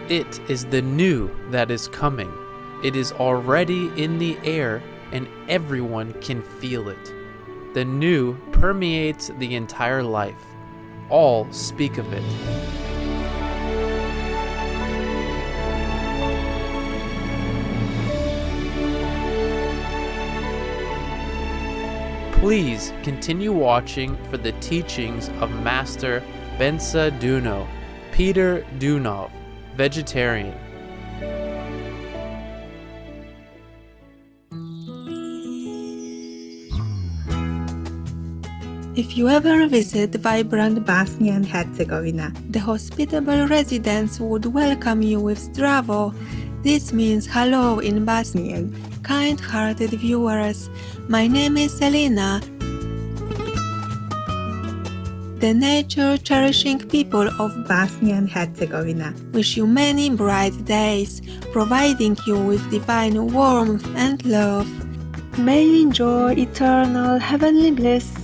It is the new that is coming. It is already in the air and everyone can feel it. The new permeates the entire life. All speak of it. Please continue watching for the teachings of Master Beinsa Douno, Peter Konstantinov, vegetarian. If you ever visit vibrant Bosnia and Herzegovina, the hospitable residents would welcome you with Zdravo. This means hello in Bosnian. Kind-hearted viewers, my name is Selena. The nature-cherishing people of Bosnia and Herzegovina wish you many bright days, providing you with divine warmth and love. May you enjoy eternal heavenly bliss.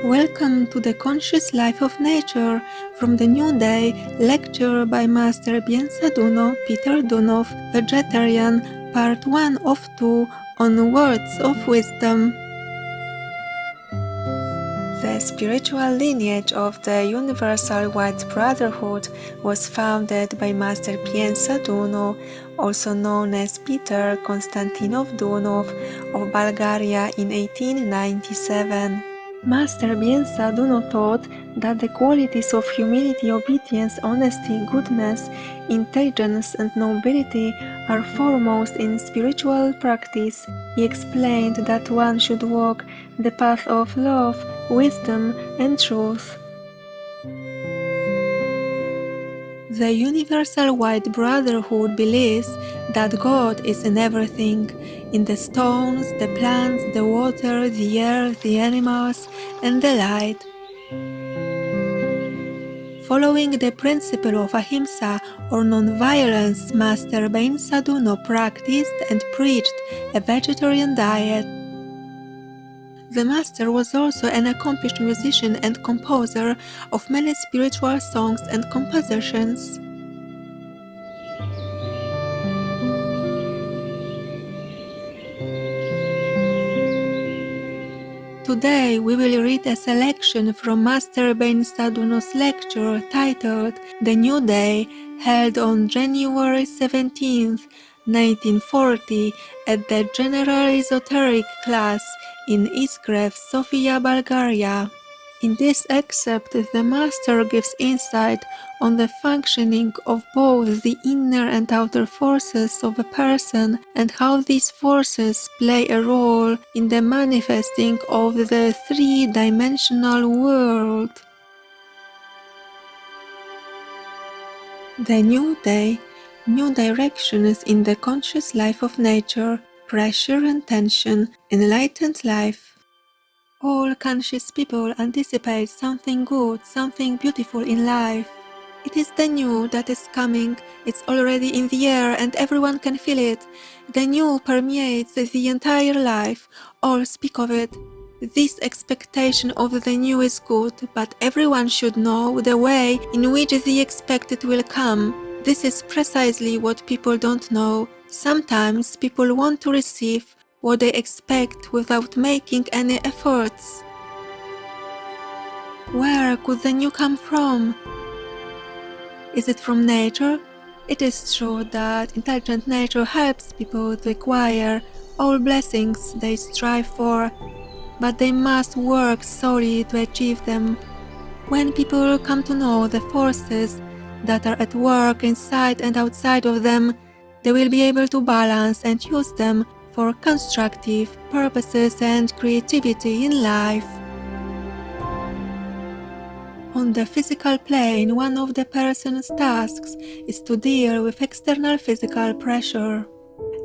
Welcome to the Conscious Life of Nature from the New Day lecture by Master Beinsa Douno, Peter Konstantinov, vegetarian, part 1 of 2 on words of wisdom. The spiritual lineage of the Universal White Brotherhood was founded by Master Beinsa Douno, also known as Peter Konstantinov Deunov of Bulgaria in 1897. Master Beinsa Douno taught that the qualities of humility, obedience, honesty, goodness, intelligence, and nobility are foremost in spiritual practice. He explained that one should walk the path of love, wisdom, and truth. The Universal White Brotherhood believes that God is in everything, in the stones, the plants, the water, the air, the animals, and the light. Following the principle of ahimsa or non-violence, Master Beinsa Douno practiced and preached a vegetarian diet. The master was also an accomplished musician and composer of many spiritual songs and compositions. Today we will read a selection from Master Beinsa Douno's lecture titled The New Day, held on January 17, 1940 at the General Esoteric Class in Izgrev, Sofia, Bulgaria. In this excerpt, the Master gives insight on the functioning of both the inner and outer forces of a person and how these forces play a role in the manifesting of the three-dimensional world. The New Day, new directions in the conscious life of nature, pressure and tension, enlightened life. All conscious people anticipate something good, something beautiful in life. It is the new that is coming, it's already in the air and everyone can feel it. The new permeates the entire life, all speak of it. This expectation of the new is good, but everyone should know the way in which the expected will come. This is precisely what people don't know. Sometimes people want to receive what they expect without making any efforts. Where could the new come from? Is it from nature? It is true that intelligent nature helps people to acquire all blessings they strive for, but they must work solely to achieve them. When people come to know the forces that are at work inside and outside of them, they will be able to balance and use them for constructive purposes and creativity in life. On the physical plane, one of the person's tasks is to deal with external physical pressure.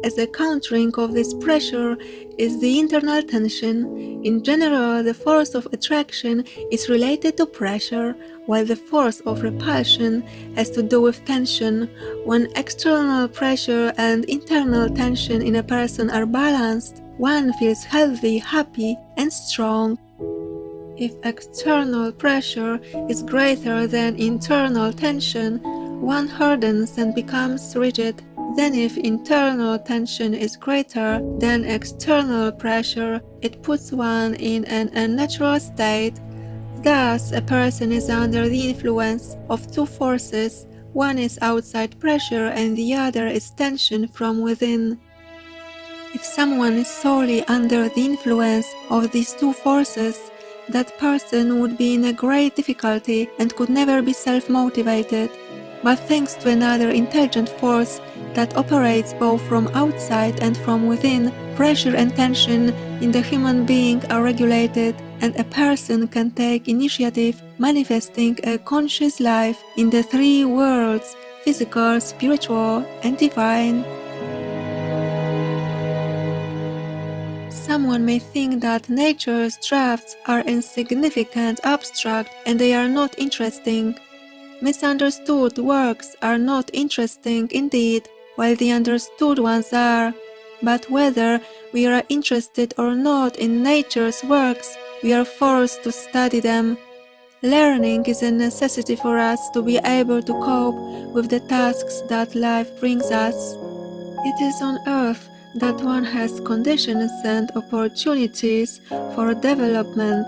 As a countering of this pressure is the internal tension. In general, the force of attraction is related to pressure, while the force of repulsion has to do with tension. When external pressure and internal tension in a person are balanced, one feels healthy, happy, and strong. If external pressure is greater than internal tension, one hardens and becomes rigid. Then if internal tension is greater than external pressure, it puts one in an unnatural state. Thus, a person is under the influence of two forces. One is outside pressure and the other is tension from within. If someone is solely under the influence of these two forces, that person would be in a great difficulty and could never be self-motivated. But thanks to another intelligent force that operates both from outside and from within, pressure and tension in the human being are regulated, and a person can take initiative, manifesting a conscious life in the three worlds: physical, spiritual, and divine. Someone may think that nature's drafts are insignificant, abstract, and they are not interesting. Misunderstood works are not interesting indeed, while the understood ones are. But whether we are interested or not in nature's works, we are forced to study them. Learning is a necessity for us to be able to cope with the tasks that life brings us. It is on earth that one has conditions and opportunities for development.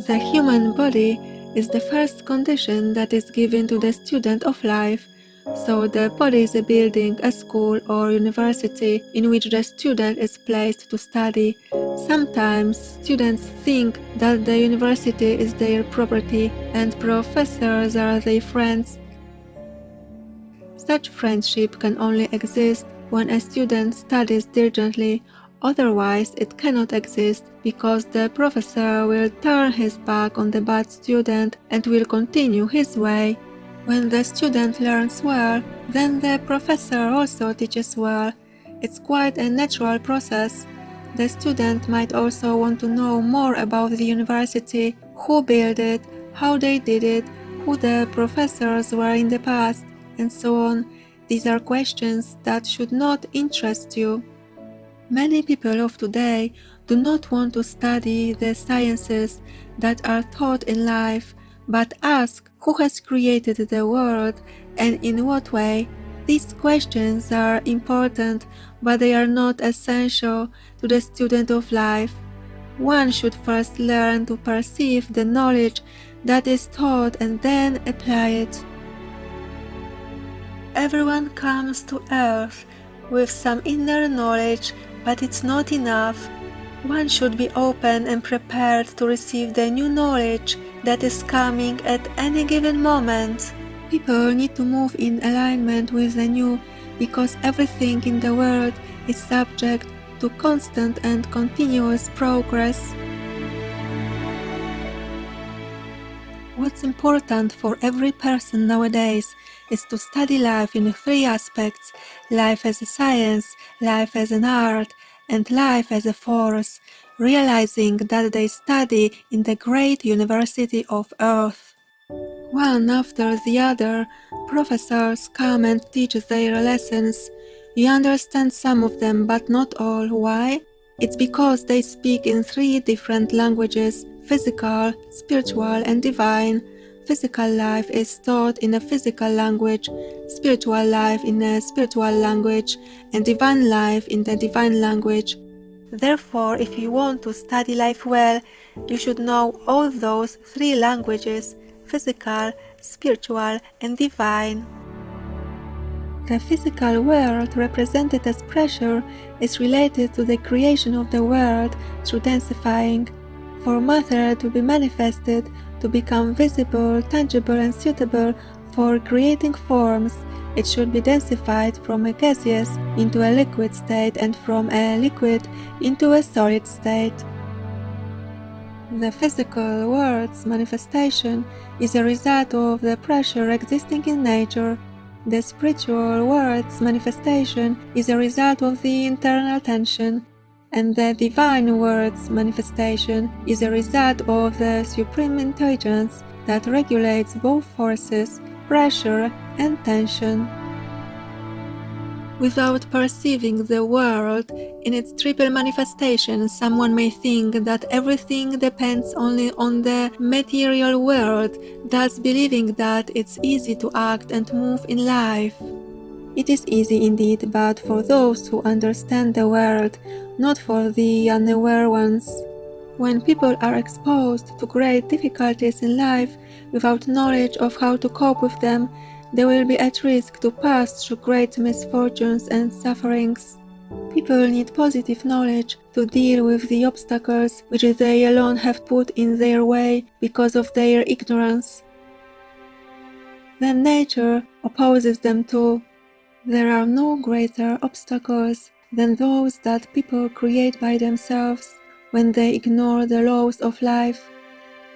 The human body is the first condition that is given to the student of life. So the body is a building, a school or university in which the student is placed to study. Sometimes students think that the university is their property and professors are their friends. Such friendship can only exist when a student studies diligently. Otherwise, it cannot exist, because the professor will turn his back on the bad student and will continue his way. When the student learns well, then the professor also teaches well. It's quite a natural process. The student might also want to know more about the university, who built it, how they did it, who the professors were in the past, and so on. These are questions that should not interest you. Many people of today do not want to study the sciences that are taught in life, but ask who has created the world and in what way. These questions are important, but they are not essential to the student of life. One should first learn to perceive the knowledge that is taught and then apply it. Everyone comes to earth with some inner knowledge, but it's not enough. One should be open and prepared to receive the new knowledge that is coming at any given moment. People need to move in alignment with the new, because everything in the world is subject to constant and continuous progress. What's important for every person nowadays is to study life in three aspects: life as a science, life as an art, and life as a force, realizing that they study in the great university of earth. One after the other, professors come and teach their lessons. You understand some of them, but not all. Why? It's because they speak in three different languages: physical, spiritual, and divine. Physical life is taught in a physical language, spiritual life in a spiritual language, and divine life in the divine language. Therefore, if you want to study life well, you should know all those three languages: physical, spiritual, and divine. The physical world, represented as pressure, is related to the creation of the world through densifying. For matter to be manifested, to become visible, tangible, and suitable for creating forms, it should be densified from a gaseous into a liquid state and from a liquid into a solid state. The physical world's manifestation is a result of the pressure existing in nature. The spiritual world's manifestation is a result of the internal tension, and the divine world's manifestation is a result of the supreme intelligence that regulates both forces, pressure and tension. Without perceiving the world in its triple manifestation, someone may think that everything depends only on the material world, thus believing that it's easy to act and move in life. It is easy indeed, but for those who understand the world, not for the unaware ones. When people are exposed to great difficulties in life without knowledge of how to cope with them, they will be at risk to pass through great misfortunes and sufferings. People need positive knowledge to deal with the obstacles which they alone have put in their way because of their ignorance. Then nature opposes them too. There are no greater obstacles than those that people create by themselves when they ignore the laws of life.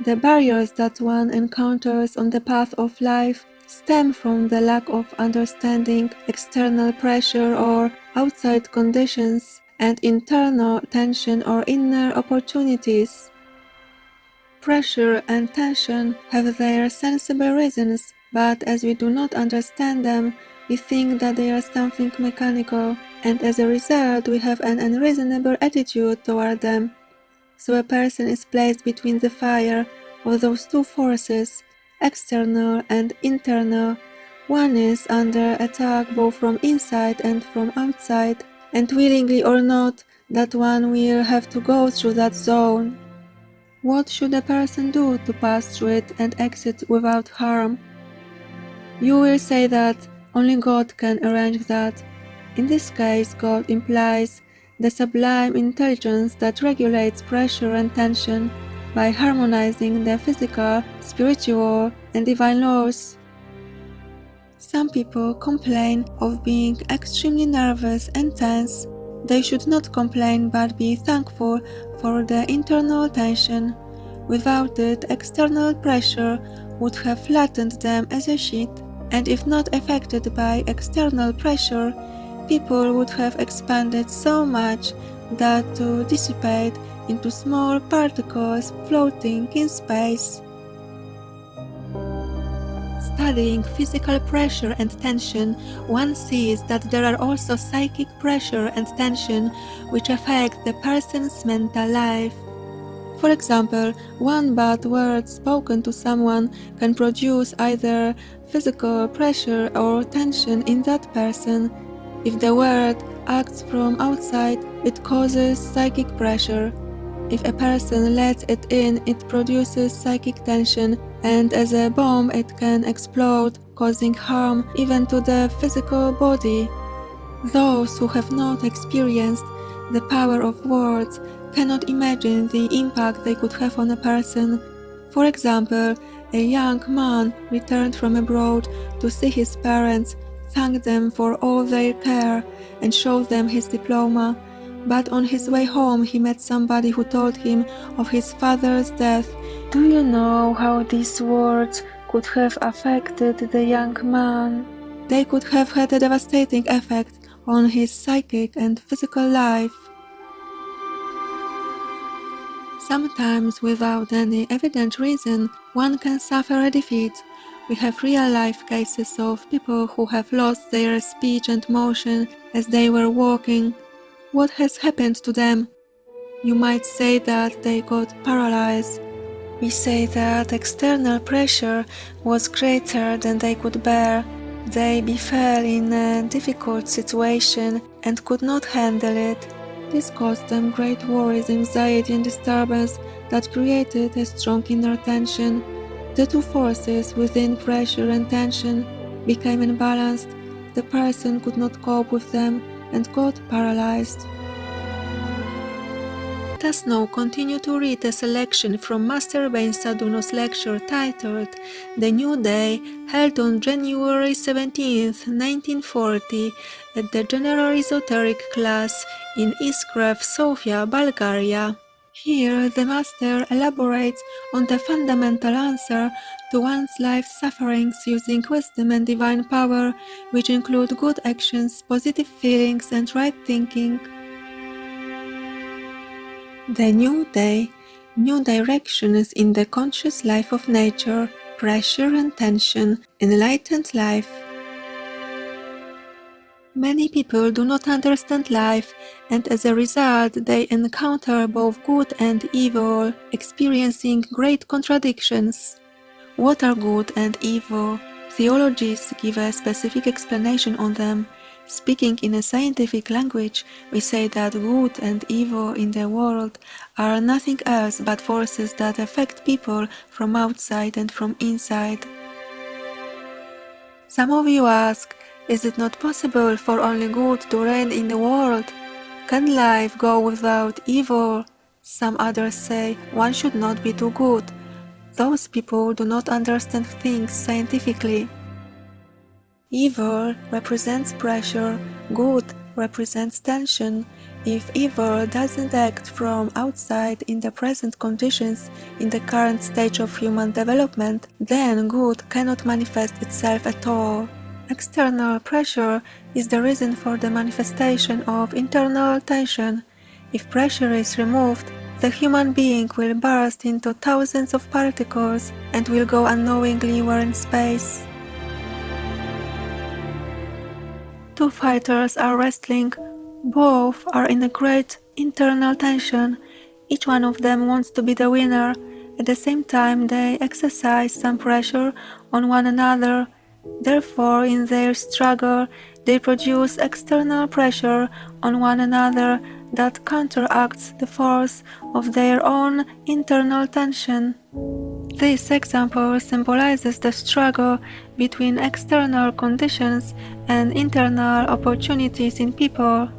The barriers that one encounters on the path of life stem from the lack of understanding, external pressure or outside conditions, and internal tension or inner opportunities. Pressure and tension have their sensible reasons, but as we do not understand them, we think that they are something mechanical, and as a result we have an unreasonable attitude toward them. So a person is placed between the fire of those two forces, external and internal. One is under attack both from inside and from outside, and willingly or not, that one will have to go through that zone. What should a person do to pass through it and exit without harm? You will say that only God can arrange that. In this case, God implies the sublime intelligence that regulates pressure and tension by harmonizing the physical, spiritual, and divine laws. Some people complain of being extremely nervous and tense. They should not complain but be thankful for the internal tension. Without it, external pressure would have flattened them as a sheet, and if not affected by external pressure, people would have expanded so much that to dissipate into small particles floating in space. Studying physical pressure and tension, one sees that there are also psychic pressure and tension which affect the person's mental life. For example, one bad word spoken to someone can produce either physical pressure or tension in that person. If the word acts from outside, it causes psychic pressure. If a person lets it in, it produces psychic tension, and as a bomb it can explode, causing harm even to the physical body. Those who have not experienced the power of words cannot imagine the impact they could have on a person. For example, a young man returned from abroad to see his parents, thanked them for all their care, and showed them his diploma. But on his way home he met somebody who told him of his father's death. Do you know how these words could have affected the young man? They could have had a devastating effect on his psychic and physical life. Sometimes, without any evident reason, one can suffer a defeat. We have real-life cases of people who have lost their speech and motion as they were walking. What has happened to them? You might say that they got paralyzed. We say that external pressure was greater than they could bear. They befell in a difficult situation and could not handle it. This caused them great worries, anxiety and disturbance that created a strong inner tension. The two forces within pressure and tension became imbalanced. The person could not cope with them and got paralyzed. Let us now continue to read a selection from Master Beinsa Douno's lecture titled The New Day, held on January 17, 1940 at the General Esoteric Class in Izgrev, Sofia, Bulgaria. Here, the Master elaborates on the fundamental answer to one's life's sufferings using wisdom and divine power, which include good actions, positive feelings, and right thinking. The new day, new directions in the conscious life of nature, pressure and tension, enlightened life. Many people do not understand life, and as a result they encounter both good and evil, experiencing great contradictions. What are good and evil? Theologists give a specific explanation on them. Speaking in a scientific language, we say that good and evil in the world are nothing else but forces that affect people from outside and from inside. Some of you ask, is it not possible for only good to reign in the world? Can life go without evil? Some others say one should not be too good. Those people do not understand things scientifically. Evil represents pressure, good represents tension. If evil doesn't act from outside in the present conditions, in the current stage of human development, then good cannot manifest itself at all. External pressure is the reason for the manifestation of internal tension. If pressure is removed, the human being will burst into thousands of particles and will go unknowingly where in space. Two fighters are wrestling. Both are in a great internal tension. Each one of them wants to be the winner. At the same time, they exercise some pressure on one another. Therefore, in their struggle, they produce external pressure on one another that counteracts the force of their own internal tension. This example symbolizes the struggle between external conditions and internal opportunities in people.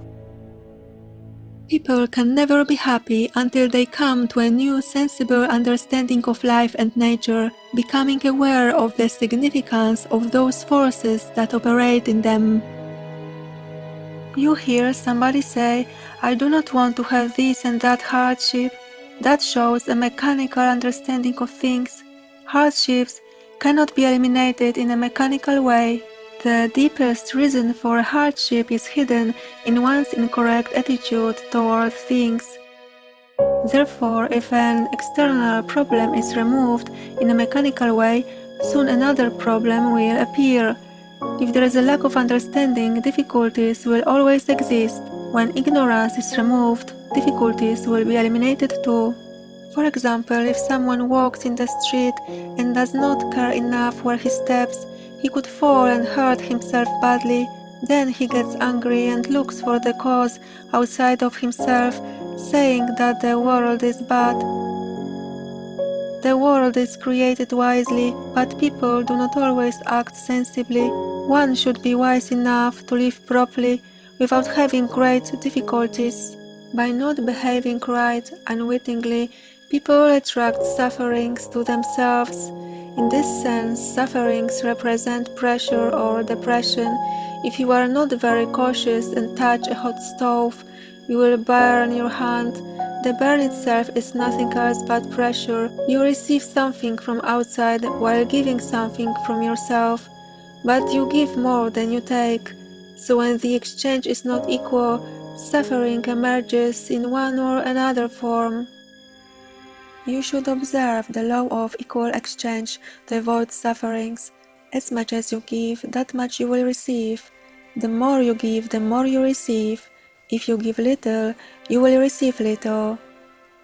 People can never be happy until they come to a new sensible understanding of life and nature, becoming aware of the significance of those forces that operate in them. You hear somebody say, I do not want to have this and that hardship. That shows a mechanical understanding of things. Hardships cannot be eliminated in a mechanical way. The deepest reason for a hardship is hidden in one's incorrect attitude toward things. Therefore, if an external problem is removed in a mechanical way, soon another problem will appear. If there is a lack of understanding, difficulties will always exist. When ignorance is removed, difficulties will be eliminated too. For example, if someone walks in the street and does not care enough where he steps, he could fall and hurt himself badly. Then he gets angry and looks for the cause outside of himself, saying that the world is bad. The world is created wisely, but people do not always act sensibly. One should be wise enough to live properly without having great difficulties. By not behaving right unwittingly, people attract sufferings to themselves. In this sense, sufferings represent pressure or depression. If you are not very cautious and touch a hot stove, you will burn your hand. The burn itself is nothing else but pressure. You receive something from outside while giving something from yourself, but you give more than you take. So when the exchange is not equal, suffering emerges in one or another form. You should observe the law of equal exchange to avoid sufferings. As much as you give, that much you will receive. The more you give, the more you receive. If you give little, you will receive little.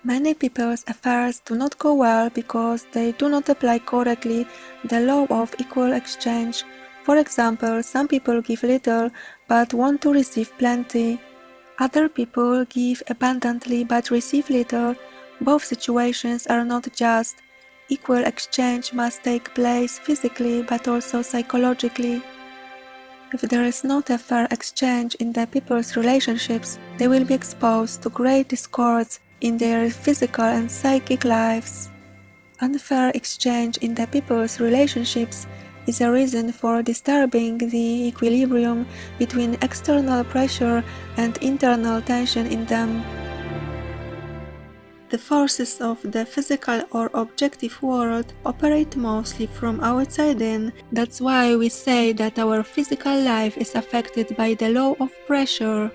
Many people's affairs do not go well because they do not apply correctly the law of equal exchange. For example, some people give little but want to receive plenty. Other people give abundantly but receive little. Both situations are not just. Equal exchange must take place physically but also psychologically. If there is not a fair exchange in the people's relationships, they will be exposed to great discords in their physical and psychic lives. Unfair exchange in the people's relationships is a reason for disturbing the equilibrium between external pressure and internal tension in them. The forces of the physical or objective world operate mostly from outside in. That's why we say that our physical life is affected by the law of pressure.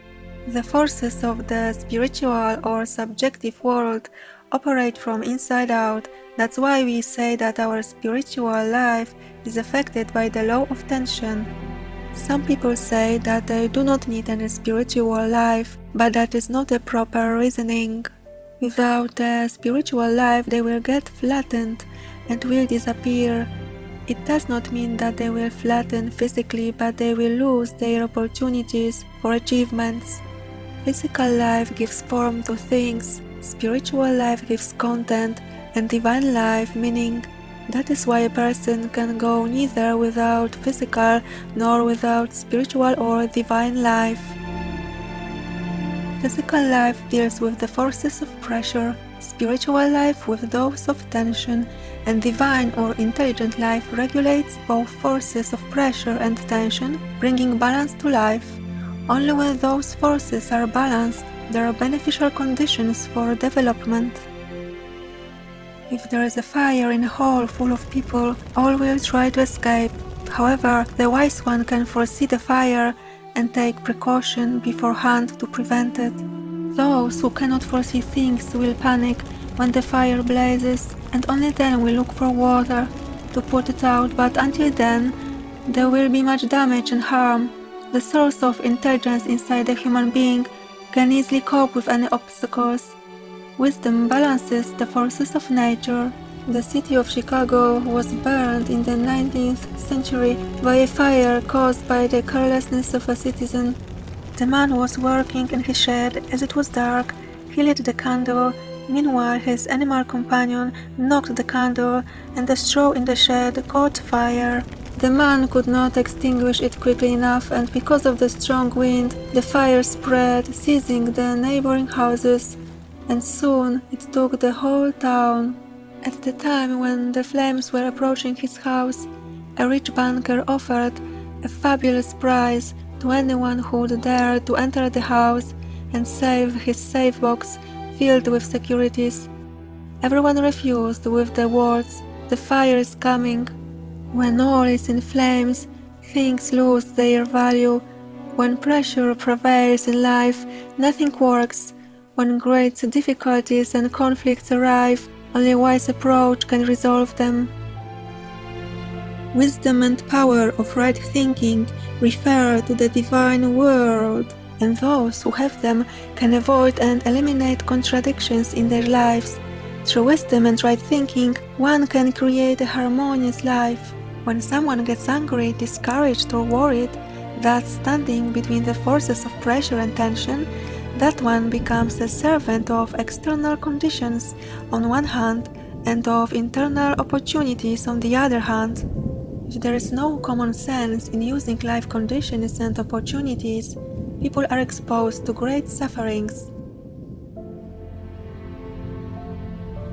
The forces of the spiritual or subjective world operate from inside out. That's why we say that our spiritual life is affected by the law of tension. Some people say that they do not need any spiritual life, but that is not a proper reasoning. Without a spiritual life, they will get flattened and will disappear. It does not mean that they will flatten physically, but they will lose their opportunities for achievements. Physical life gives form to things, spiritual life gives content, and divine life meaning. That is why a person can go neither without physical nor without spiritual or divine life. Physical life deals with the forces of pressure, spiritual life with those of tension, and divine or intelligent life regulates both forces of pressure and tension, bringing balance to life. Only when those forces are balanced, there are beneficial conditions for development. If there is a fire in a hall full of people, all will try to escape. However, the wise one can foresee the fire and take precaution beforehand to prevent it. Those who cannot foresee things will panic when the fire blazes, and only then will look for water to put it out, but until then there will be much damage and harm. The source of intelligence inside a human being can easily cope with any obstacles. Wisdom balances the forces of nature. The city of Chicago was burned in the 19th century by a fire caused by the carelessness of a citizen. The man was working in his shed. As it was dark, he lit the candle. Meanwhile, his animal companion knocked the candle, and the straw in the shed caught fire. The man could not extinguish it quickly enough, and because of the strong wind, the fire spread, seizing the neighboring houses, and soon it took the whole town. At the time when the flames were approaching his house, a rich banker offered a fabulous prize to anyone who would dare to enter the house and save his safe box filled with securities. Everyone refused with the words, "The fire is coming." When all is in flames, things lose their value. When pressure prevails in life, nothing works. When great difficulties and conflicts arrive, only a wise approach can resolve them. Wisdom and power of right thinking refer to the divine world, and those who have them can avoid and eliminate contradictions in their lives. Through wisdom and right thinking, one can create a harmonious life. When someone gets angry, discouraged, or worried, thus standing between the forces of pressure and tension, that one becomes a servant of external conditions on one hand and of internal opportunities on the other hand. If there is no common sense in using life conditions and opportunities, people are exposed to great sufferings.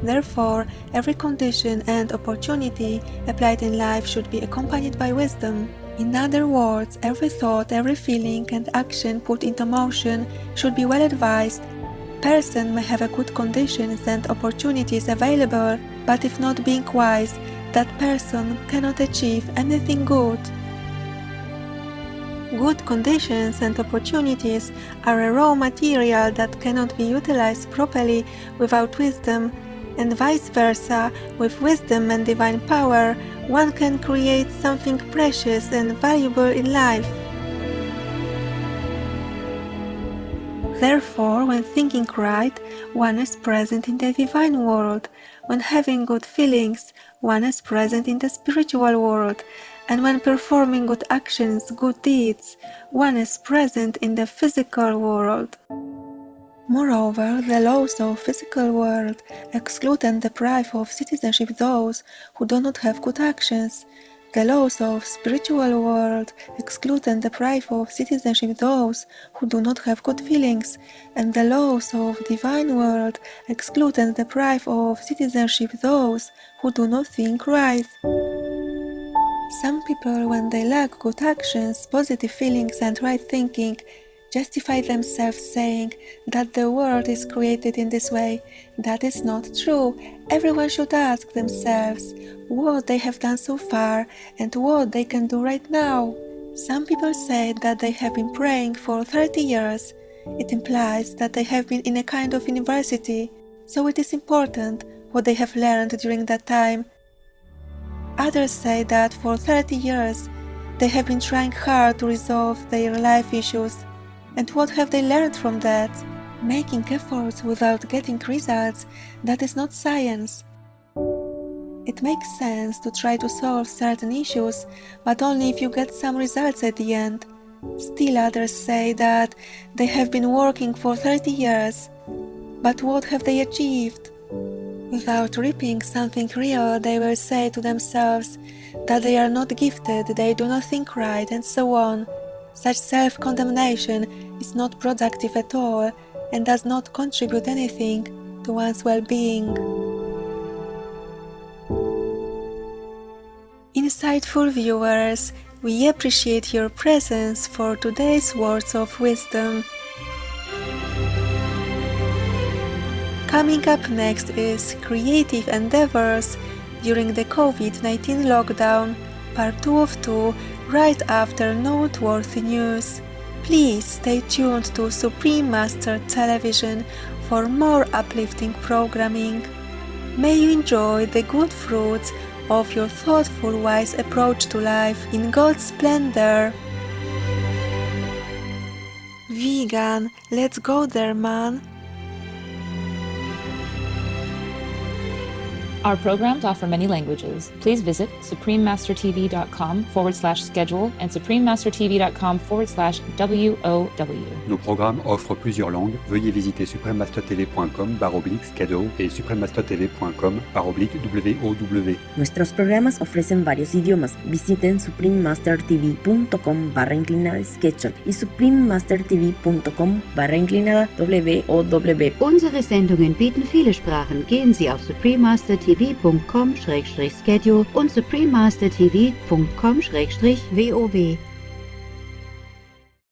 Therefore, every condition and opportunity applied in life should be accompanied by wisdom. In other words, every thought, every feeling and action put into motion should be well advised. A person may have a good conditions and opportunities available, but if not being wise, that person cannot achieve anything good. Good conditions and opportunities are a raw material that cannot be utilized properly without wisdom, and vice versa. With wisdom and divine power, one can create something precious and valuable in life. Therefore, when thinking right, one is present in the divine world. When having good feelings, one is present in the spiritual world. And when performing good actions, good deeds, one is present in the physical world. Moreover, the laws of physical world exclude and deprive of citizenship those who do not have good actions. The laws of spiritual world exclude and deprive of citizenship those who do not have good feelings, and the laws of divine world exclude and deprive of citizenship those who do not think right. Some people, when they lack good actions, positive feelings and right thinking, justify themselves saying that the world is created in this way. That is not true. Everyone should ask themselves what they have done so far and what they can do right now. Some people say that they have been praying for 30 years. It implies that they have been in a kind of university, so it is important what they have learned during that time. Others say that for 30 years they have been trying hard to resolve their life issues. And what have they learned from that? Making efforts without getting results, that is not science. It makes sense to try to solve certain issues, but only if you get some results at the end. Still others say that they have been working for 30 years. But what have they achieved? Without reaping something real, they will say to themselves that they are not gifted, they do not think right, and so on. Such self-condemnation is not productive at all and does not contribute anything to one's well-being. Insightful viewers, we appreciate your presence for today's words of wisdom. Coming up next is Creative Endeavors during the COVID-19 lockdown, part 2 of 2, right after noteworthy news. Please stay tuned to Supreme Master Television for more uplifting programming. May you enjoy the good fruits of your thoughtful, wise approach to life in God's splendor. Vegan, let's go there, man. Our programs offer many languages. Please visit suprememastertv.com/schedule and suprememastertv.com/WOW. Nos programmes offrent plusieurs langues. Veuillez visiter suprememastertv.com/schedule et suprememastertv.com/WOW. Nuestros programas ofrecen varios idiomas. Visiten suprememastertv.com/schedule y suprememastertv.com/WOW. Unsere Sendungen bieten viele Sprachen. Gehen Sie auf suprememastertv.com/schedule und suprememastertv.com/WOW.